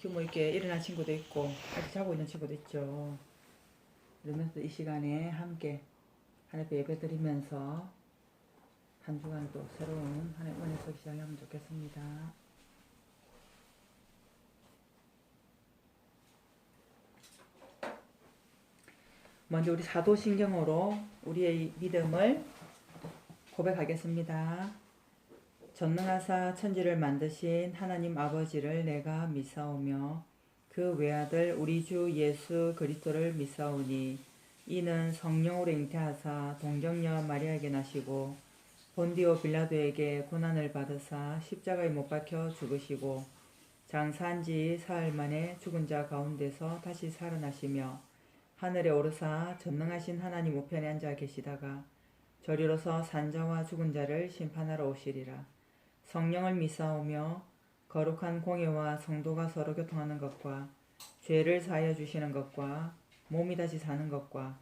규모 있게 일어난 친구도 있고 아직 자고 있는 친구도 있죠. 그러면서 이 시간에 함께 하나님 예배 드리면서 한 주간 또 새로운 하나님 은혜 속 시작하면 좋겠습니다. 먼저 우리 사도신경으로 우리의 믿음을 고백하겠습니다. 전능하사 천지를 만드신 하나님 아버지를 내가 믿사오며 그 외아들 우리 주 예수 그리스도를 믿사오니 이는 성령으로 잉태하사 동정녀 마리아에게 나시고 본디오 빌라도에게 고난을 받으사 십자가에 못 박혀 죽으시고 장사한 지 사흘 만에 죽은 자 가운데서 다시 살아나시며 하늘에 오르사 전능하신 하나님 우편에 앉아 계시다가 저리로서 산자와 죽은 자를 심판하러 오시리라. 성령을 믿사오며 거룩한 공예와 성도가 서로 교통하는 것과 죄를 사하여 주시는 것과 몸이 다시 사는 것과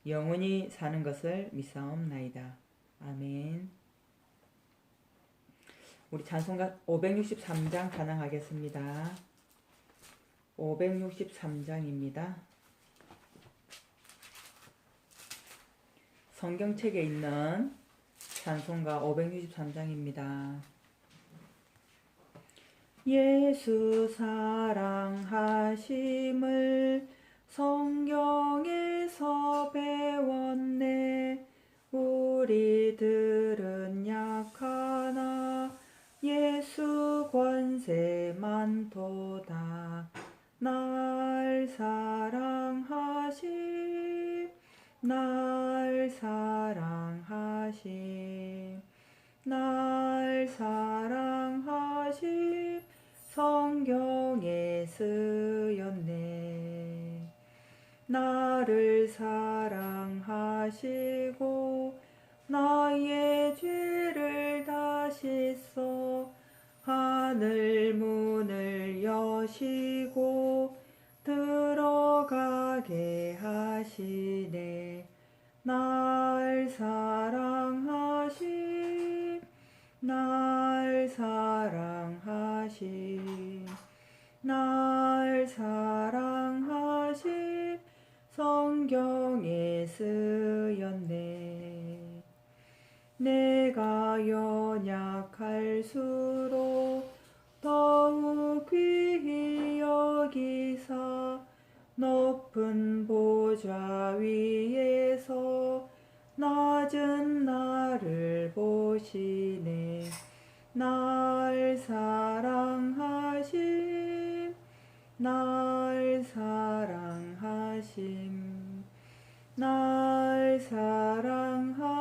영원히 사는 것을 믿사옵나이다. 아멘. 우리 찬송가 563장 찬양하겠습니다. 563장입니다. 성경책에 있는 찬송가 563장입니다. 예수 사랑하심을 성경에서 배웠네. 우리들은 약하나 예수 권세 많도다. 날 사랑하심 날 사랑하심 날 사랑하심 성경에 쓰였네. 나를 사랑하시고 나의 죄를 다 씻어 하늘 문을 여시고 들어가게 하시네. 날 사랑하심 날 사랑하심 날 사랑하심 성경에 쓰였네. 내가 연약할수록 더욱 귀히 여기사 높은 보좌 위에서 낮은 나를 보시네. 날 사랑하심 날 사랑하심 날 사랑하심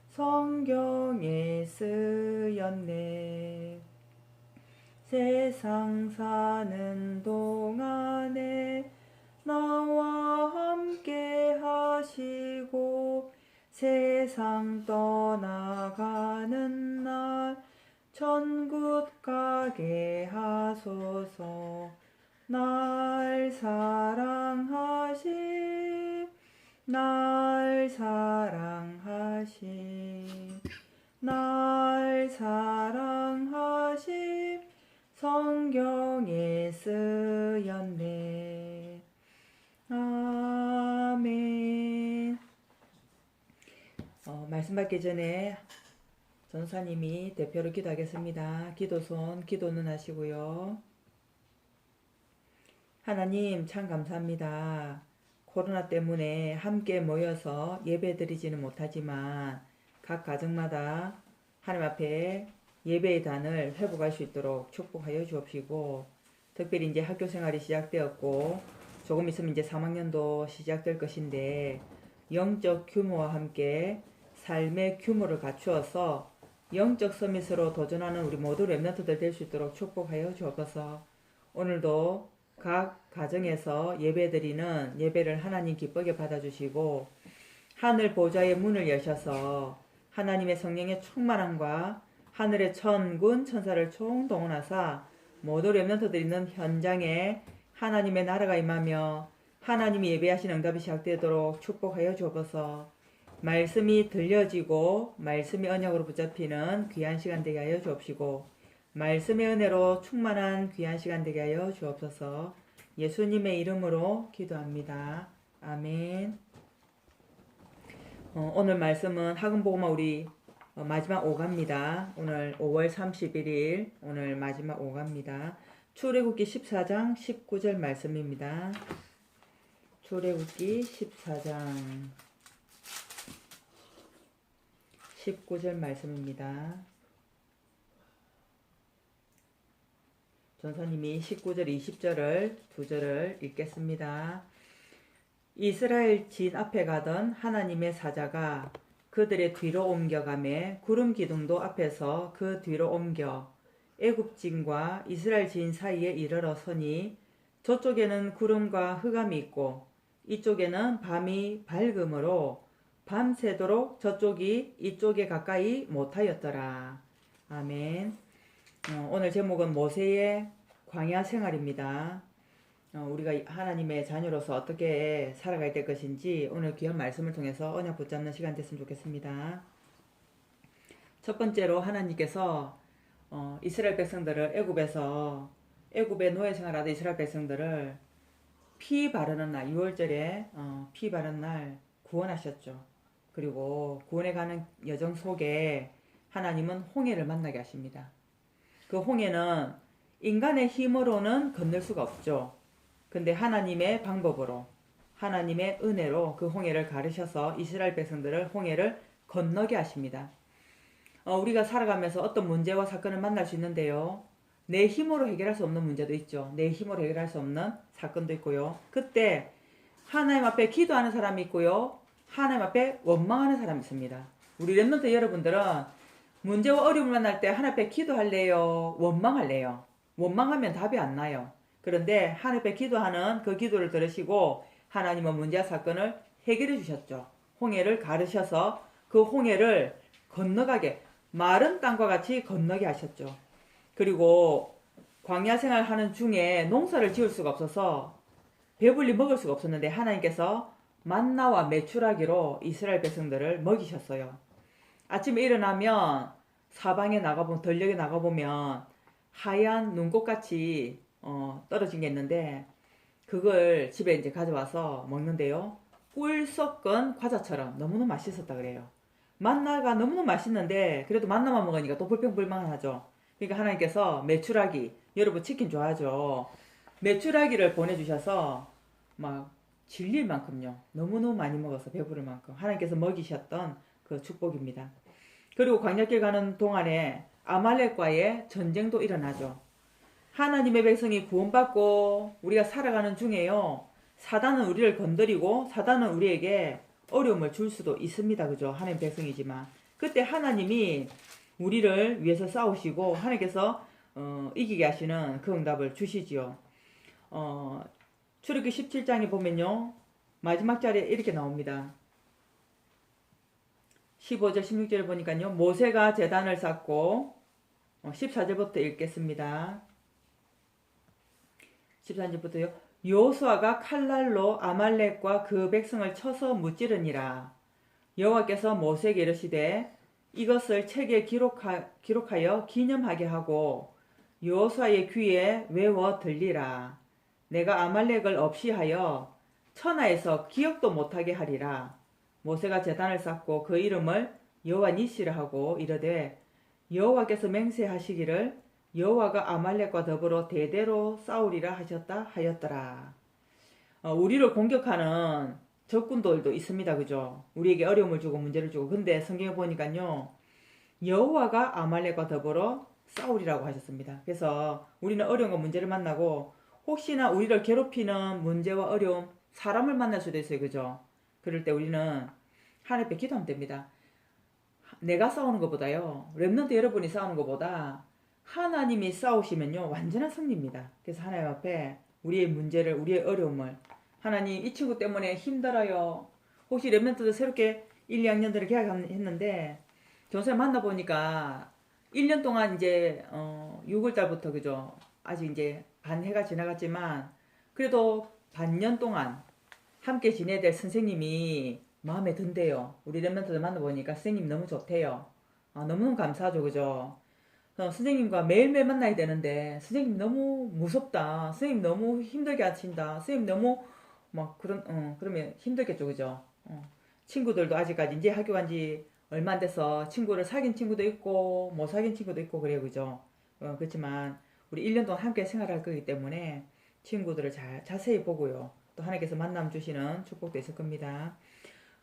성경에 쓰였네. 세상 사는 동안에 나와 함께 하시고 세상 떠나가는 날 천국 가게 하소서. 날 사랑하심 날 사랑하심 날 사랑하심 성경에 쓰였네. 아멘. 말씀 받기 전에 전사님이 대표로 기도하겠습니다. 기도손 기도는 하시고요. 하나님 참 감사합니다. 코로나 때문에 함께 모여서 예배드리지는 못하지만 각 가정마다 하나님 앞에 예배의 단을 회복할 수 있도록 축복하여 주옵시고, 특별히 이제 학교 생활이 시작되었고 조금 있으면 이제 3학년도 시작될 것인데 영적 규모와 함께 삶의 규모를 갖추어서 영적 서밋으로 도전하는 우리 모두 렘넌트들 될 수 있도록 축복하여 주옵소서. 오늘도 각 가정에서 예배드리는 예배를 하나님 기쁘게 받아주시고 하늘 보좌의 문을 여셔서 하나님의 성령의 충만함과 하늘의 천군 천사를 총동원하사 모두 렘넌트들 있는 현장에 하나님의 나라가 임하며 하나님이 예배하신 응답이 시작되도록 축복하여 주옵소서. 말씀이 들려지고 말씀이 언약으로 붙잡히는 귀한 시간 되게 하여 주옵시고 말씀의 은혜로 충만한 귀한 시간 되게 하여 주옵소서. 예수님의 이름으로 기도합니다. 아멘. 오늘 말씀은 학음복음화 우리 마지막 5가입니다. 오늘 5월 31일 오늘 마지막 5가입니다. 출애굽기 14장 19절 말씀입니다. 출애굽기 14장 19절 말씀입니다. 전사님이 19절 20절을 두 절을 읽겠습니다. 이스라엘 진 앞에 가던 하나님의 사자가 그들의 뒤로 옮겨가매 구름 기둥도 앞에서 그 뒤로 옮겨 애굽진과 이스라엘 진 사이에 이르러 서니 저쪽에는 구름과 흑암이 있고 이쪽에는 밤이 밝음으로 밤새도록 저쪽이 이쪽에 가까이 못하였더라. 아멘. 오늘 제목은 모세의 광야 생활입니다. 우리가 하나님의 자녀로서 어떻게 살아갈 때 것인지 오늘 귀한 말씀을 통해서 언약 붙잡는 시간 됐으면 좋겠습니다. 첫 번째로 하나님께서 이스라엘 백성들을 애굽의 노예 생활하던 이스라엘 백성들을 피 바르는 날 6월절에 피 바르는 날 구원하셨죠. 그리고 구원에 가는 여정 속에 하나님은 홍해를 만나게 하십니다. 그 홍해는 인간의 힘으로는 건널 수가 없죠. 근데 하나님의 방법으로 하나님의 은혜로 그 홍해를 가르셔서 이스라엘 백성들을 홍해를 건너게 하십니다. 우리가 살아가면서 어떤 문제와 사건을 만날 수 있는데요. 내 힘으로 해결할 수 없는 문제도 있죠. 내 힘으로 해결할 수 없는 사건도 있고요. 그때 하나님 앞에 기도하는 사람이 있고요. 하나님 앞에 원망하는 사람이 있습니다. 우리 렘넌트 여러분들은 문제와 어려움을 만날 때 하나님 앞에 기도할래요? 원망할래요? 원망하면 답이 안 나요. 그런데 하나님 앞에 기도하는 그 기도를 들으시고 하나님은 문제와 사건을 해결해 주셨죠. 홍해를 가르셔서 그 홍해를 건너가게 마른 땅과 같이 건너게 하셨죠. 그리고 광야 생활하는 중에 농사를 지을 수가 없어서 배불리 먹을 수가 없었는데 하나님께서 만나와 메추라기로 이스라엘 백성들을 먹이셨어요. 아침에 일어나면 사방에 나가보면 덜녘에 나가보면 하얀 눈꽃같이 떨어진 게 있는데 그걸 집에 이제 가져와서 먹는데요. 꿀 섞은 과자처럼 너무너무 맛있었다 그래요. 만나가 너무너무 맛있는데 그래도 만나만 먹으니까 또 불평불만하죠. 그러니까 하나님께서 메추라기, 여러분 치킨 좋아하죠. 메추라기를 보내주셔서 막 질릴 만큼요. 너무너무 많이 먹어서 배부를 만큼 하나님께서 먹이셨던 그 축복입니다. 그리고 광야길 가는 동안에 아말렉과의 전쟁도 일어나죠. 하나님의 백성이 구원받고 우리가 살아가는 중에요. 사단은 우리를 건드리고 사단은 우리에게 어려움을 줄 수도 있습니다. 그죠? 하나님 백성이지만 그때 하나님이 우리를 위해서 싸우시고 하나님께서 이기게 하시는 그 응답을 주시지요. 출애굽기 17장에 보면요. 마지막 자리에 이렇게 나옵니다. 15절 16절을 보니까요. 모세가 제단을 쌓고 14절부터 읽겠습니다. 14절부터요. 여호수아가 칼날로 아말렉과 그 백성을 쳐서 무찌르니라. 여호와께서 모세에게 이르시되 이것을 책에 기록하여 기념하게 하고 여호수아의 귀에 외워 들리라. 내가 아말렉을 없이 하여 천하에서 기억도 못하게 하리라. 모세가 제단을 쌓고 그 이름을 여호와 니시라 하고 이르되 여호와께서 맹세하시기를 여호와가 아말렉과 더불어 대대로 싸우리라 하셨다 하였더라. 우리를 공격하는 적군들도 있습니다. 그죠? 우리에게 어려움을 주고 문제를 주고. 근데 성경에 보니까요. 여호와가 아말렉과 더불어 싸우리라고 하셨습니다. 그래서 우리는 어려움과 문제를 만나고 혹시나 우리를 괴롭히는 문제와 어려움, 사람을 만날 수도 있어요. 그죠? 그럴 때 우리는 하나님 앞에 기도하면 됩니다. 내가 싸우는 것보다요. 렘넌트 여러분이 싸우는 것보다 하나님이 싸우시면요. 완전한 승리입니다. 그래서 하나님 앞에 우리의 문제를, 우리의 어려움을 하나님 이 친구 때문에 힘들어요. 혹시 렘넌트도 새롭게 1, 2학년들을 계약했는데 전세 만나보니까 1년 동안 이제 6월달부터 그죠? 아직 이제 반 해가 지나갔지만 그래도 반년 동안 함께 지내야 될 선생님이 마음에 든대요. 우리 렘넌트들 만나보니까 선생님이 너무 좋대요. 너무너무 감사하죠. 그죠? 선생님과 매일매일 만나야 되는데 선생님 너무 무섭다. 선생님 너무 힘들게 하신다. 선생님 너무 막 그러면 힘들겠죠, 그죠? 친구들도 아직까지 이제 학교 간 지 얼마 안 돼서 친구를 사귄 친구도 있고 못 사귄 친구도 있고 그래요, 그죠? 그렇지만 우리 1년 동안 함께 생활할 거기 때문에 친구들을 잘 자세히 보고요. 또 하나님께서 만남 주시는 축복도 있을 겁니다.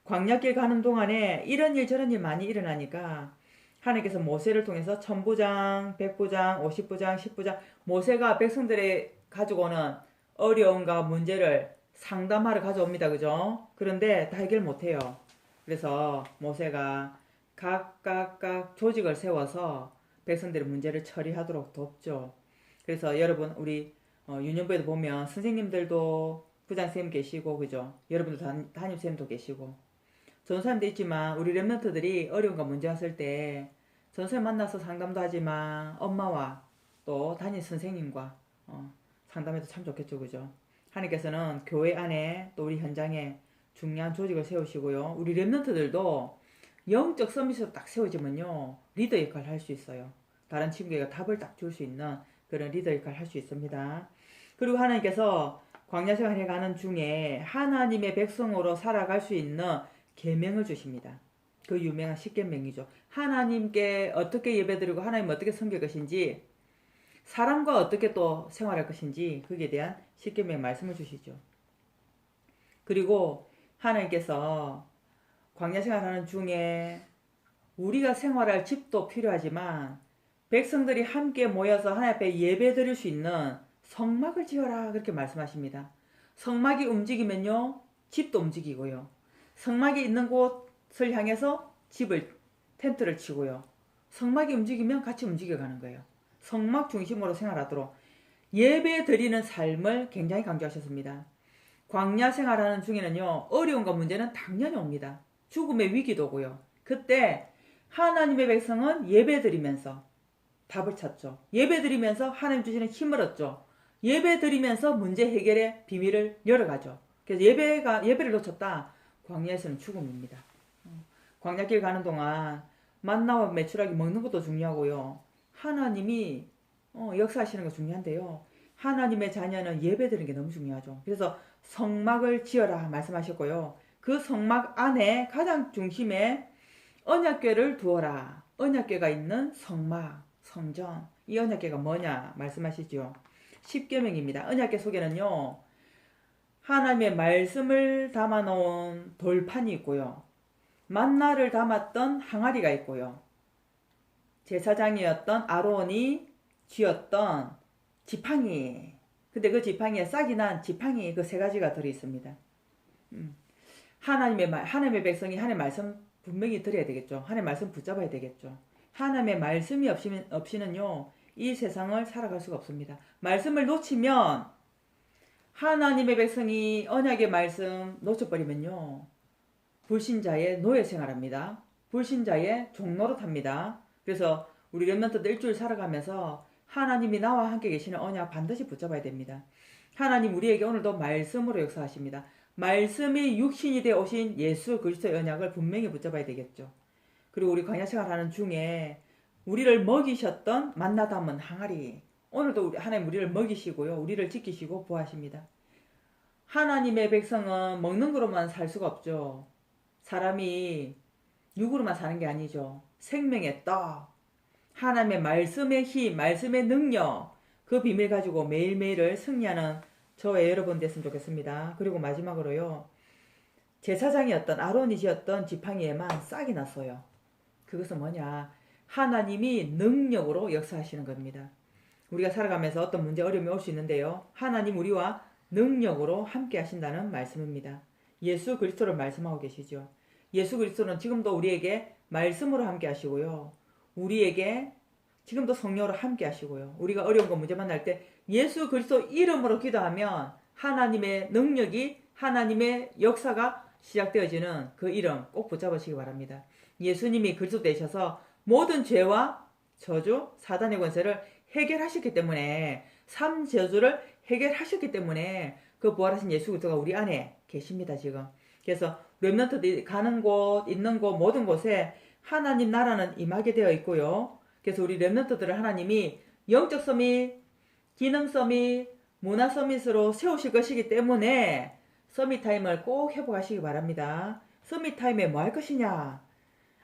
광야길 가는 동안에 이런 일 저런 일 많이 일어나니까 하나님께서 모세를 통해서 천부장, 백부장, 50부장, 10부장 모세가 백성들의 가지고 오는 어려움과 문제를 상담하러 가져옵니다. 그죠? 그런데 다 해결 못해요. 그래서 모세가 각각 조직을 세워서 백성들의 문제를 처리하도록 돕죠. 그래서 여러분 우리 유년부에도 보면 선생님들도 부장 선생님 계시고 그죠? 여러분도 담임 선생님도 계시고 전사님도 있지만 우리 랩런트들이 어려움과 문제 왔을 때 전사님 만나서 상담도 하지만 엄마와 또 담임 선생님과 상담해도 참 좋겠죠, 그죠? 하나님께서는 교회 안에 또 우리 현장에 중요한 조직을 세우시고요. 우리 랩런트들도 영적 서밋으로 딱 세워지면요 리더 역할을 할 수 있어요. 다른 친구에게 답을 딱 줄 수 있는 그런 리더 역할을 할 수 있습니다. 그리고 하나님께서 광야 생활해 가는 중에 하나님의 백성으로 살아갈 수 있는 계명을 주십니다. 그 유명한 십계명이죠. 하나님께 어떻게 예배드리고 하나님 어떻게 섬길 것인지 사람과 어떻게 또 생활할 것인지 거기에 대한 십계명 말씀을 주시죠. 그리고 하나님께서 광야 생활하는 중에 우리가 생활할 집도 필요하지만 백성들이 함께 모여서 하나님 앞에 예배드릴 수 있는 성막을 지어라 그렇게 말씀하십니다. 성막이 움직이면요 집도 움직이고요. 성막이 있는 곳을 향해서 텐트를 치고요. 성막이 움직이면 같이 움직여가는 거예요. 성막 중심으로 생활하도록 예배 드리는 삶을 굉장히 강조하셨습니다. 광야 생활하는 중에는요 어려움과 문제는 당연히 옵니다. 죽음의 위기도 오고요. 그때 하나님의 백성은 예배 드리면서 답을 찾죠. 예배 드리면서 하나님 주시는 힘을 얻죠. 예배 드리면서 문제 해결의 비밀을 열어가죠. 그래서 예배를 놓쳤다. 광야에서는 죽음입니다. 광야길 가는 동안 만나와 메추라기 먹는 것도 중요하고요. 하나님이 역사하시는 거 중요한데요. 하나님의 자녀는 예배드리는 게 너무 중요하죠. 그래서 성막을 지어라 말씀하셨고요. 그 성막 안에 가장 중심에 언약궤를 두어라. 언약궤가 있는 성막, 성전. 이 언약궤가 뭐냐 말씀하시죠. 십계명입니다. 언약궤 속에는요. 하나님의 말씀을 담아놓은 돌판이 있고요. 만나를 담았던 항아리가 있고요. 제사장이었던 아론이 쥐었던 지팡이. 근데 그 지팡이에 싹이 난 지팡이 그 세 가지가 들어있습니다. 하나님의 백성이 하나님의 말씀 분명히 드려야 되겠죠. 하나님의 말씀 붙잡아야 되겠죠. 하나님의 말씀이 없이는요, 이 세상을 살아갈 수가 없습니다. 말씀을 놓치면, 하나님의 백성이 언약의 말씀 놓쳐버리면요, 불신자의 노예 생활합니다. 불신자의 종노릇합니다. 그래서 우리 렘넌트들 일주일 살아가면서 하나님이 나와 함께 계시는 언약 반드시 붙잡아야 됩니다. 하나님 우리에게 오늘도 말씀으로 역사하십니다. 말씀이 육신이 되어 오신 예수 그리스도의 언약을 분명히 붙잡아야 되겠죠. 그리고 우리 광야 생활하는 중에 우리를 먹이셨던 만나 담은 항아리, 오늘도 하나님 우리를 먹이시고요, 우리를 지키시고 보호하십니다. 하나님의 백성은 먹는 거로만 살 수가 없죠. 사람이 육으로만 사는 게 아니죠. 생명의 떡, 하나님의 말씀의 힘, 말씀의 능력, 그 비밀 가지고 매일매일을 승리하는 저와 여러분 됐으면 좋겠습니다. 그리고 마지막으로요, 제사장이었던 아론이 지었던 지팡이에만 싹이 났어요. 그것은 뭐냐? 하나님이 능력으로 역사하시는 겁니다. 우리가 살아가면서 어떤 문제, 어려움이 올 수 있는데요, 하나님 우리와 능력으로 함께 하신다는 말씀입니다. 예수 그리스도를 말씀하고 계시죠. 예수 그리스도는 지금도 우리에게 말씀으로 함께 하시고요, 우리에게 지금도 성령으로 함께 하시고요, 우리가 어려운 거 문제 만날 때 예수 그리스도 이름으로 기도하면 하나님의 능력이, 하나님의 역사가 시작되어지는 그 이름 꼭 붙잡으시기 바랍니다. 예수님이 그리스도 되셔서 모든 죄와 저주, 사단의 권세를 해결하셨기 때문에, 삼저주를 해결하셨기 때문에 그 부활하신 예수 그리스도가 우리 안에 계십니다, 지금. 그래서 렘넌트들이 가는 곳, 있는 곳, 모든 곳에 하나님 나라는 임하게 되어 있고요. 그래서 우리 랩런트들을 하나님이 영적 서밋, 기능 서밋, 문화 서밋으로 세우실 것이기 때문에 서밋 타임을 꼭 회복하시기 바랍니다. 서밋 타임에 뭐 할 것이냐?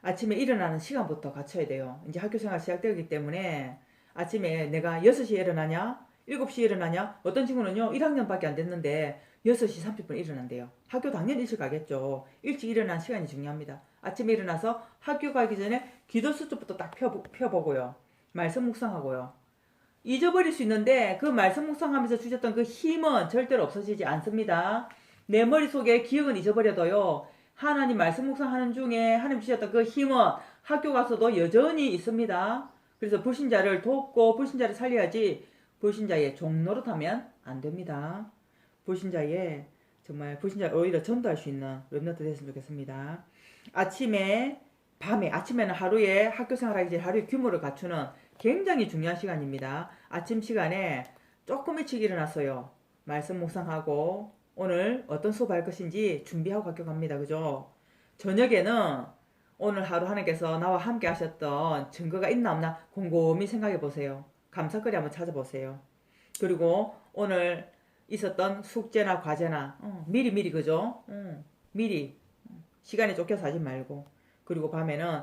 아침에 일어나는 시간부터 갖춰야 돼요. 이제 학교 생활 시작되기 때문에 아침에 내가 6시에 일어나냐? 7시에 일어나냐? 어떤 친구는요 1학년밖에 안 됐는데 6시 30분 일어난대요. 학교 당연히 일찍 가겠죠. 일찍 일어나는 시간이 중요합니다. 아침에 일어나서 학교 가기 전에 기도 수첩부터 딱 펴보고요. 말씀 묵상하고요. 잊어버릴 수 있는데 그 말씀 묵상하면서 주셨던 그 힘은 절대로 없어지지 않습니다. 내 머릿속에 기억은 잊어버려도요. 하나님 말씀 묵상하는 중에 하나님 주셨던 그 힘은 학교 가서도 여전히 있습니다. 그래서 불신자를 돕고 불신자를 살려야지 불신자의 종로로 타면 안 됩니다. 불신자의 정말 불신자를 오히려 전도할 수 있는 랩런트 됐으면 좋겠습니다. 아침에는 하루에 학교 생활하기 전에 하루의 규모를 갖추는 굉장히 중요한 시간입니다. 아침 시간에 조금 일찍 일어났어요. 말씀 묵상하고 오늘 어떤 수업 할 것인지 준비하고 학교 갑니다. 그죠? 저녁에는 오늘 하루 하나님께서 나와 함께 하셨던 증거가 있나 없나 곰곰이 생각해 보세요. 감사거리 한번 찾아보세요. 그리고 오늘 있었던 숙제나 과제나 미리 그죠? 미리 시간에 쫓겨서 하지 말고 그리고 밤에는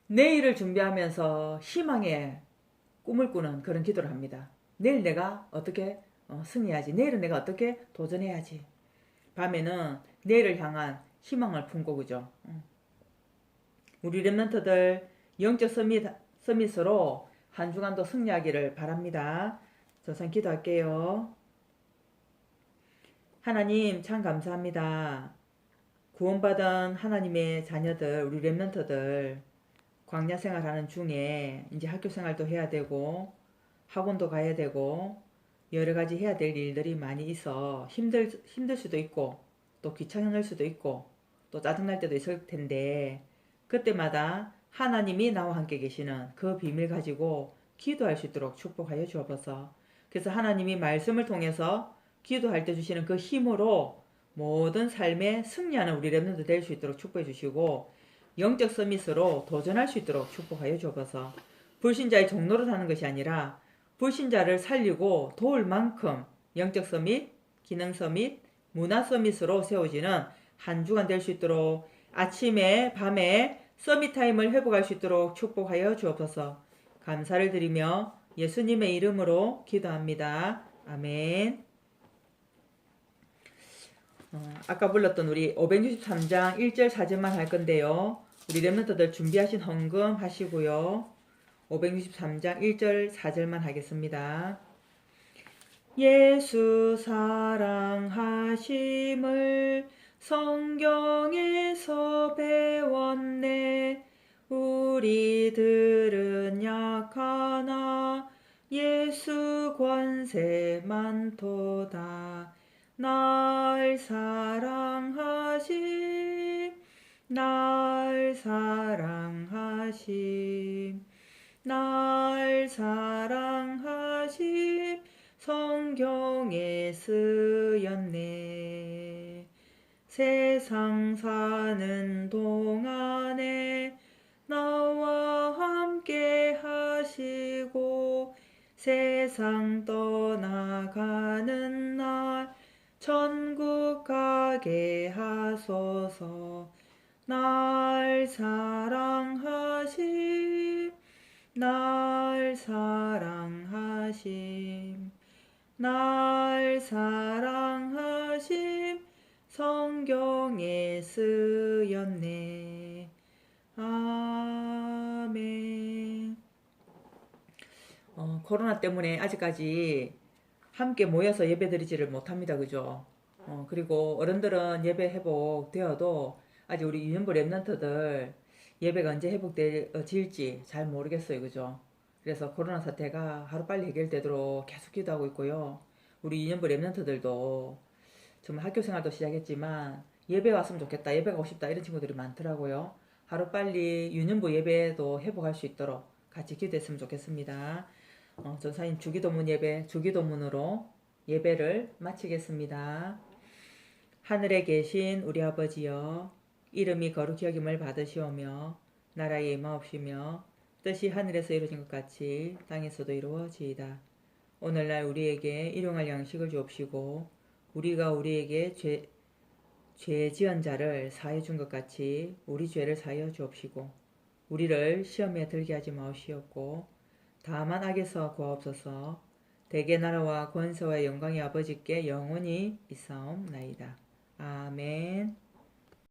내일을 준비하면서 희망의 꿈을 꾸는 그런 기도를 합니다. 내일 내가 어떻게 승리해야지. 내일은 내가 어떻게 도전해야지. 밤에는 내일을 향한 희망을 품고 그죠. 우리 랩런트들 영적 서밋으로 한 주간도 승리하기를 바랍니다. 저선 기도할게요. 하나님 참 감사합니다. 구원받은 하나님의 자녀들 우리 랩런트들 광야 생활하는 중에 이제 학교 생활도 해야 되고 학원도 가야 되고 여러 가지 해야 될 일들이 많이 있어 힘들 수도 있고 또 귀찮을 수도 있고 또 짜증날 때도 있을 텐데 그때마다 하나님이 나와 함께 계시는 그 비밀 가지고 기도할 수 있도록 축복하여 주옵소서. 그래서 하나님이 말씀을 통해서 기도할 때 주시는 그 힘으로 모든 삶에 승리하는 우리 랩런트 될 수 있도록 축복해 주시고 영적 서밋으로 도전할 수 있도록 축복하여 주옵소서. 불신자의 종로를 사는 것이 아니라 불신자를 살리고 도울 만큼 영적 서밋, 기능 서밋, 문화 서밋으로 세워지는 한 주간 될 수 있도록 아침에 밤에 서밋 타임을 회복할 수 있도록 축복하여 주옵소서. 감사를 드리며 예수님의 이름으로 기도합니다. 아멘. 아까 불렀던 우리 563장 1절 4절만 할 건데요. 우리 랩런트들 준비하신 헌금 하시고요. 563장 1절 4절만 하겠습니다. 예수 사랑하심을 성경에서 배웠네. 우리들은 약하나 예수 권세 많도다. 날 사랑하심 날 사랑하심 날 사랑하심 성경에 쓰였네. 세상 사는 동안에 나와 함께 하시고 세상 떠나가는 날 천국 가게 하소서. 날 사랑하심 날 사랑하심 날 사랑하심 성경에 쓰였네. 아멘. 코로나 때문에 아직까지 함께 모여서 예배드리지를 못합니다. 그죠? 그리고 어른들은 예배 회복되어도 아직 우리 유년부 랩런트들 예배가 언제 회복될지 잘 모르겠어요. 그죠? 그래서 코로나 사태가 하루빨리 해결되도록 계속 기도하고 있고요. 우리 유년부 랩런트들도 정말 학교 생활도 시작했지만 예배 왔으면 좋겠다, 예배 가고 싶다 이런 친구들이 많더라고요. 하루빨리 유년부 예배도 회복할 수 있도록 같이 기도했으면 좋겠습니다. 전사님 주기도문 예배 주기도문으로 예배를 마치겠습니다. 하늘에 계신 우리 아버지여, 이름이 거룩히 여김을 받으시오며 나라의 임하옵시며 뜻이 하늘에서 이루어진 것 같이 땅에서도 이루어지이다. 오늘날 우리에게 일용할 양식을 주옵시고 우리가 우리에게 죄 지은 자를 사하여 준 것 같이 우리 죄를 사하여 주옵시고 우리를 시험에 들게 하지 마옵시옵고 다만 악에서 구하옵소서. 대개 나라와 권세와 영광의 아버지께 영원히 있사옵나이다. 아멘.